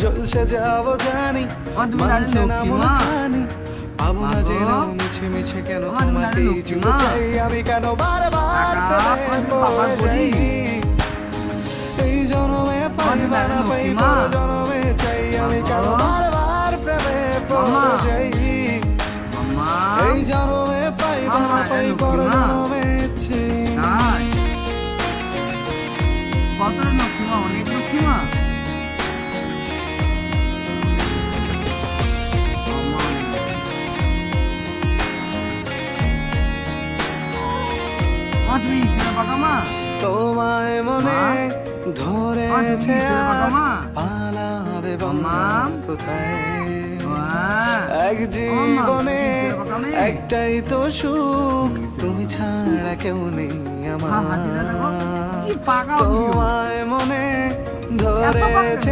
জলসে যাবো জানি, মানছে না মন খানি, পাবো না জেনেও মিছে মিছে কেন তোমাকেই চিনতে চাই আমি, কেন বারবার প্রেমে পড়ে যাই। এই জনমে পাইবা না পাই, পর জনমে চাই আমি, কেন বারবার প্রেমে পড়ে যাই। এই জনমে পাইবা না পাই, পর জনমে চাই। কত লক্ষ্মীমা, অনেক লক্ষ্মীমা। তোমায় মনে ধরেছে পালাবে কোথায়, এক জীবনে একটাই তো সুখ, তুমি ছাড়া কেউ নেই আমার। তোমায় মনে ধরেছে